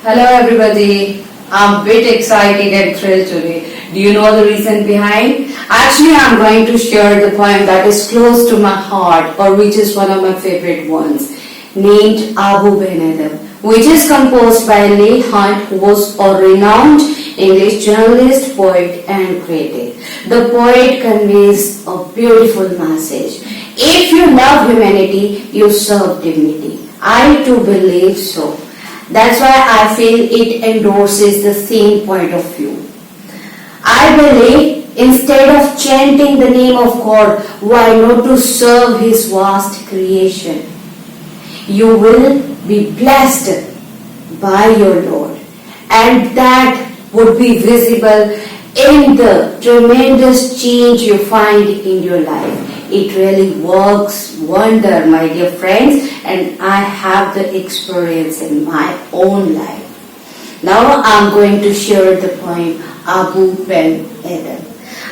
Hello everybody, I'm a bit excited and thrilled today. Do you know the reason behind? Actually, I'm going to share the poem that is close to my heart or which is one of my favorite ones, named Abou ben Adhem, which is composed by Leigh, who was a renowned English journalist, poet and critic. The poet conveys a beautiful message. If you love humanity, you serve dignity. I too believe so. That's why I feel it endorses the same point of view. I believe instead of chanting the name of God, why not to serve His vast creation? You will be blessed by your Lord, and that would be visible in the tremendous change you find in your life. It really works wonder, my dear friends, and I have the experience in my own life. Now I'm going to share the poem Abou ben Adhem.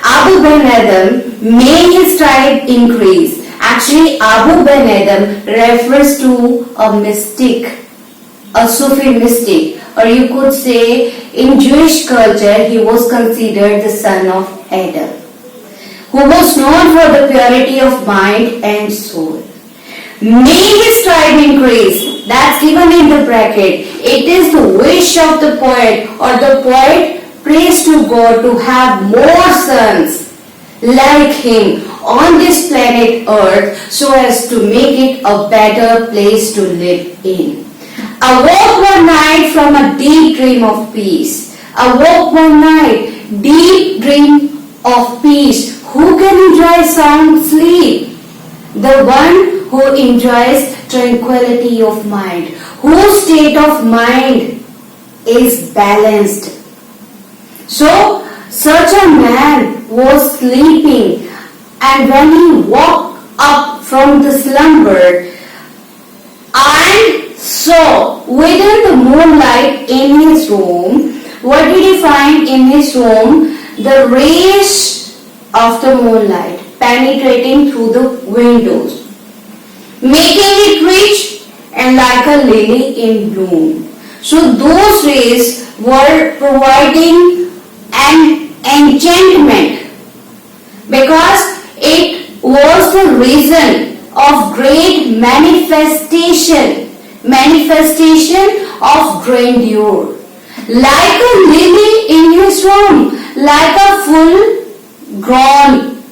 Abou ben Adhem, may his tribe increase. Actually, Abou ben Adhem refers to a mystic, a Sufi mystic, or you could say in Jewish culture he was considered the son of Adhem, who was known for the purity of mind and soul. May his tribe increase. That's given in the bracket. It is the wish of the poet, or the poet prays to God to have more sons like him on this planet Earth so as to make it a better place to live in. Awoke one night from a deep dream of peace. Awoke one night, deep dream of peace. Who can enjoy sound sleep? The one who enjoys tranquility of mind, whose state of mind is balanced. So, such a man was sleeping, and when he woke up from the slumber and saw within the moonlight in his room, what did he find in his room? The rays of the moonlight penetrating through the windows, making it rich and like a lily in bloom. So those rays were providing an enchantment because it was the reason of great manifestation of grandeur. Like a lily in his room, like a full grown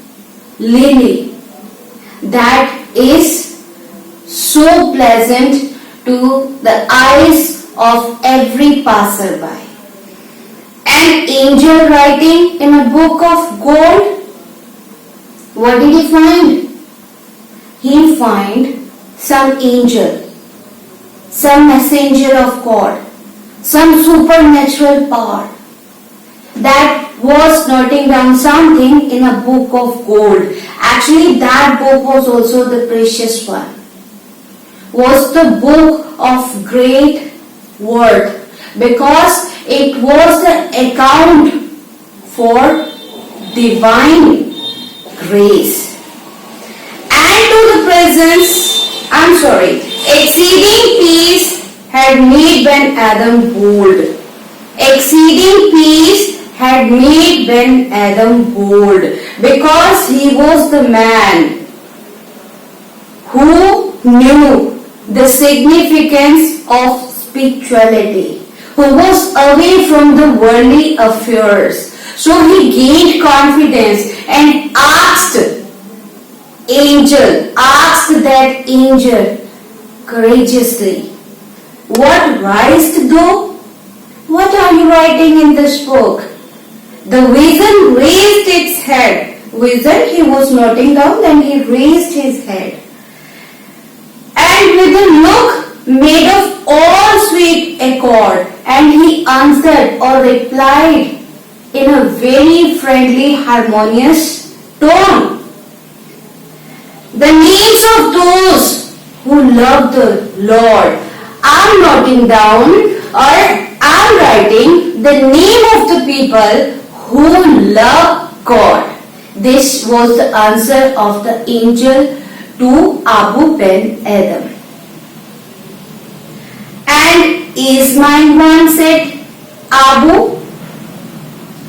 lily that is so pleasant to the eyes of every passerby. An angel writing in a book of gold. What did he find? He find some angel, some messenger of God, some supernatural power that was noting down something in a book of gold. Actually, that book was also the precious one. Was the book of great worth because it was the account for divine grace. And to the presence, exceeding peace had made Ben Adhem bold. Exceeding peace had made Ben Adhem bold because he was the man who knew the significance of spirituality, who was away from the worldly affairs. So he gained confidence and asked that angel courageously, "What writest thou? What are you writing in this book?" The vision raised its head. Vision he was noting down, then he raised his head. And with a look made of all sweet accord, and he answered or replied in a very friendly, harmonious tone. The names of those who love the Lord. I'm noting down or I'm writing the name of the people who love God. This was the answer of the angel to Abou ben Adhem. And is mine one Abou,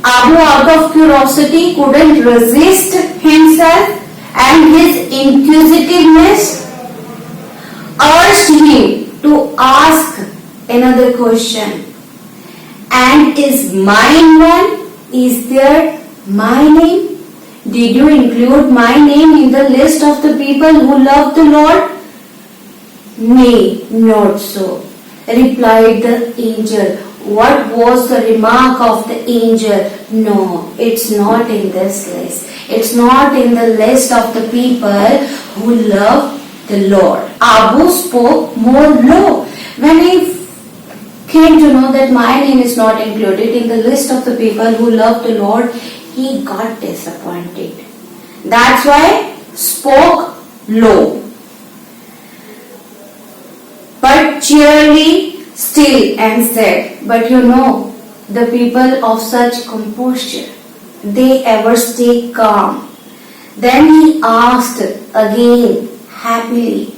out of curiosity, couldn't resist himself, and his inquisitiveness urged him to ask another question. And is mine one? Is there my name? Did you include my name in the list of the people who love the Lord? Nay, not so, replied the angel. What was the remark of the angel? No, it's not in this list. It's not in the list of the people who love the Lord. Abou spoke more low. When he came to know that my name is not included in the list of the people who love the Lord, he got disappointed. That's why spoke low, but cheerily still, and said, but you know, the people of such composure, they ever stay calm. Then he asked again happily,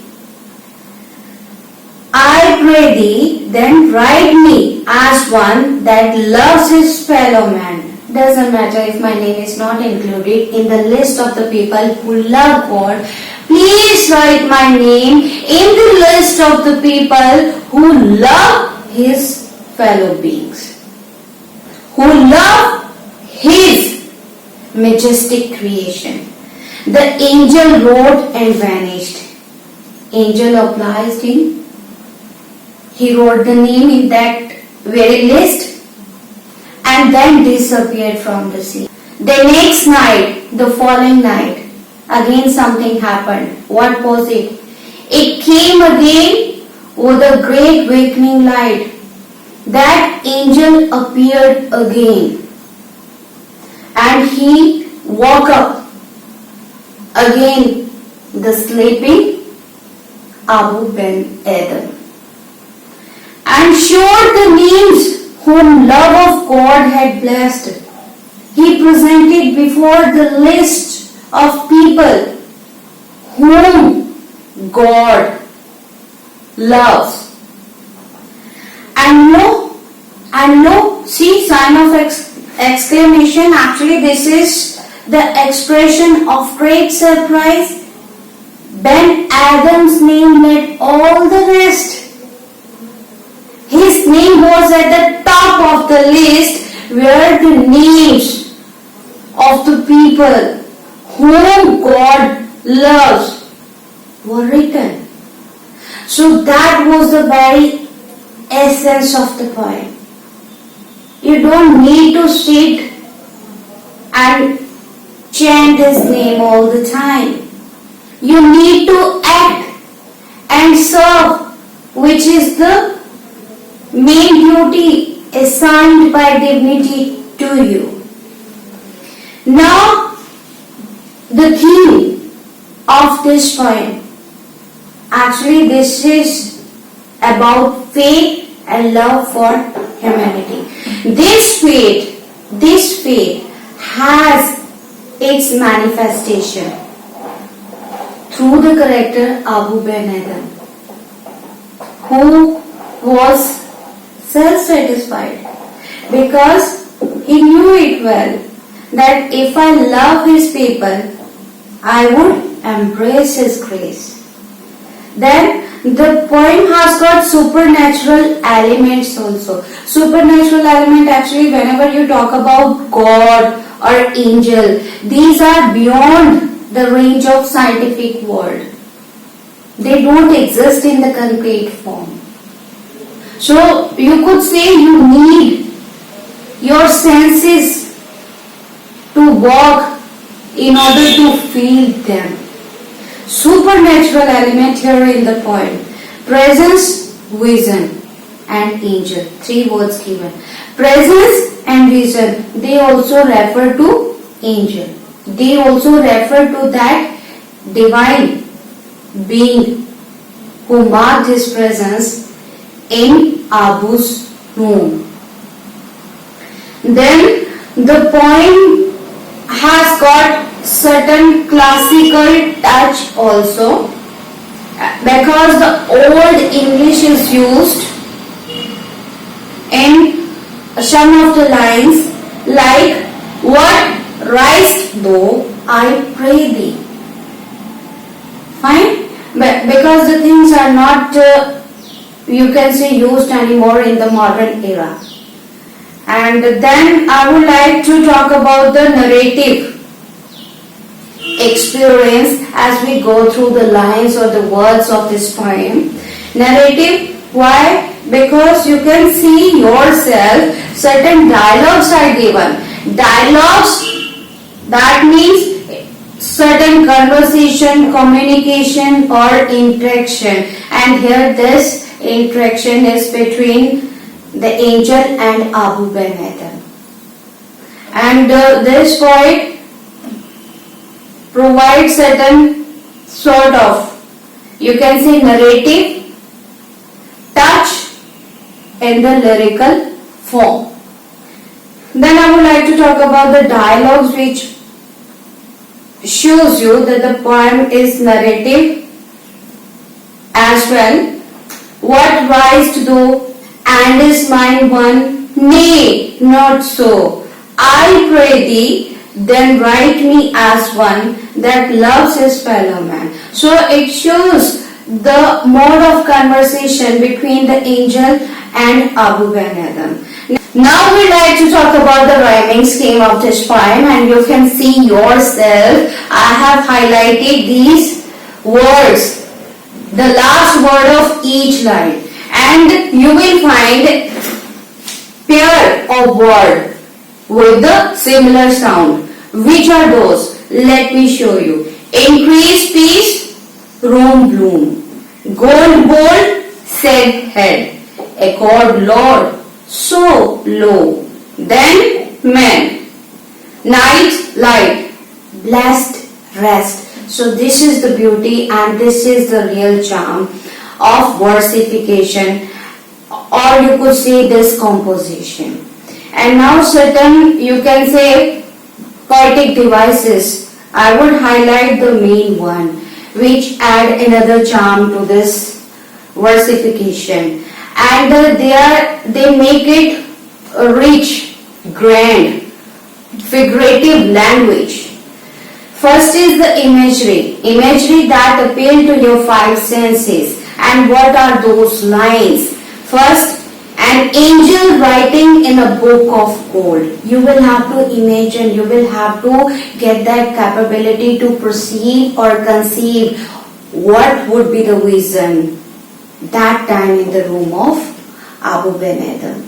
I pray thee, then write me as one that loves his fellow man. Doesn't matter if my name is not included in the list of the people who love God. Please write my name in the list of the people who love his fellow beings, who love his majestic creation. The angel wrote and vanished. Angel obliged him. He wrote the name in that very list and then disappeared from the scene. The next night, the following night, again something happened. What was it? It came again with a great awakening light. That angel appeared again, and he woke up again the sleeping Abou ben Adhem, and showed the names whom love of God had blessed. He presented before the list of people whom God loves. And no, see, sign of exclamation. Actually, this is the expression of great surprise. Ben Adhem's name led all the rest. His name was at the top of the list where the names of the people whom God loves were written. So that was the very essence of the poem. You don't need to sit and chant his name all the time. You need to act and serve, which is the main duty assigned by divinity to you. Now, the theme of this poem, actually this is about faith and love for humanity. This faith has its manifestation through the character Abou ben Adhem, who was self-satisfied because he knew it well that if I love his people, I would embrace his grace. Then the poem has got supernatural elements also. Supernatural element, actually, whenever you talk about God or angel, these are beyond the range of scientific world. They don't exist in the concrete form. So you could say you need your senses to walk in order to feel them. Supernatural element here in the poem. Presence, vision and angel. 3 words given. Presence and vision, they also refer to angel. They also refer to that divine being who marked his presence in Abou's room. Then the poem has got certain classical touch also, because the old English is used in some of the lines like, what risest thou, I pray thee. Fine? But because the things are not, you can say, used anymore in the modern era. And then I would like to talk about the narrative experience as we go through the lines or the words of this poem. Narrative, why? Because you can see yourself, certain dialogues are given. Dialogues, that means certain conversation, communication or interaction. And here this interaction is between the angel and Abou ben Adhem. And this poet provides certain sort of, you can say, narrative touch in the lyrical form. Then I would like to talk about the dialogues which shows you that the poem is narrative as well. What risest thou, and is mine one? Nay, not so. I pray thee, then write me as one that loves his fellow man. So it shows the mode of conversation between the angel and Abou ben Adhem. Now we like to talk about the rhyming scheme of this poem, and you can see yourself. I have highlighted these words, the last word of each line, and you will find pair of word with the similar sound. Which are those? Let me show you. Increase peace, room bloom. Gold bold, said head. Accord Lord, so low. Then men. Night light, blessed rest. So this is the beauty and this is the real charm of versification, or you could say this composition. And now certain, you can say, poetic devices. I would highlight the main one which add another charm to this versification, and they make it rich, grand, figurative language. First is the imagery that appeal to your five senses. And what are those lines? First, an angel writing in a book of gold. You will have to imagine, you will have to get that capability to perceive or conceive what would be the vision that time in the room of Abou ben Adhem.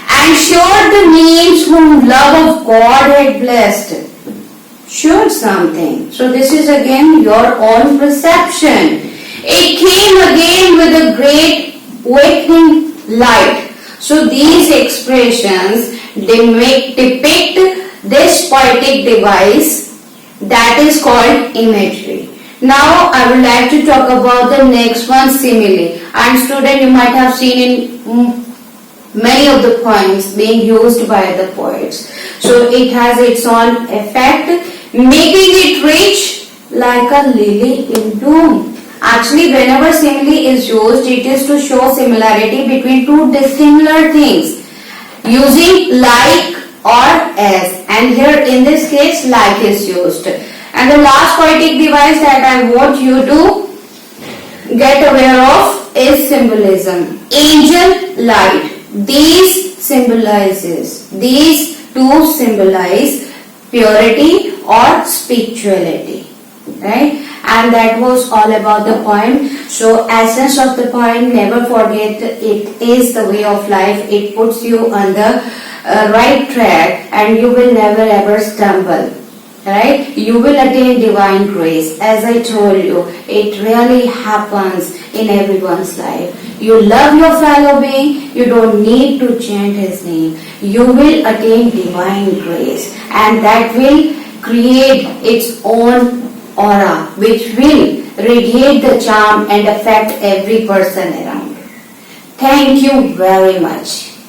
And showed the names whom love of God had blessed. Showed something. So this is again your own perception. It came again with a great awakening light. So these expressions, they depict this poetic device that is called imagery. Now I would like to talk about the next one, simile. And student, you might have seen in many of the poems being used by the poets. So it has its own effect, making it rich like a lily in bloom. Actually, whenever simile is used, it is to show similarity between two dissimilar things, using like or as. And here in this case, like is used. And the last poetic device that I want you to get aware of is symbolism. Angel, light. These two symbolize purity or spirituality, right? And that was all about the poem. So essence of the poem, never forget, it is the way of life. It puts you on the right track and you will never ever stumble, right? You will attain divine grace. As I told you, it really happens in everyone's life. You love your fellow being, you don't need to chant his name. You will attain divine grace, and that will create its own aura, which will radiate the charm and affect every person around. Thank you very much.